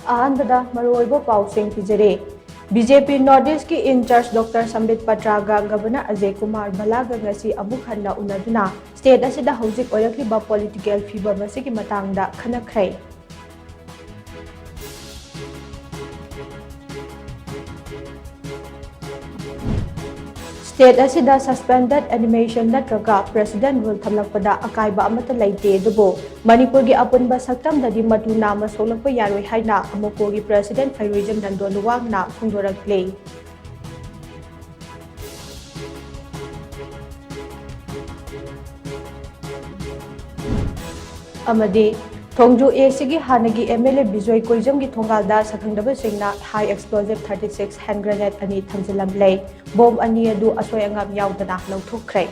अहंबदा मरोइबो पाउसेंग पिजरे बीजेपी नॉर्थ ईस्ट की इंचार्ज डॉक्टर संबित पत्रागा गवर्नर अजय कुमार भलागा ngasi amuk hanna unaduna state asida hojik oirakliba political fibam asigi matangda khanakhrai state asida suspended animation natraga president rule thamlakpada akaiba amata laite dubo Manipur gi apunba saktam dadi matu nama solakpa yaroi haina amoko gi president Phairuijam Dandoluwang na phungdorakle amade Thongju Esigi Hanagi MLA Bijoy Koijam gi Thongalda Sakhangdaba Singna high explosive 36 hand grenade ani thamjilam lay bomb ani adu asoi angam yaudana lauthokkhrai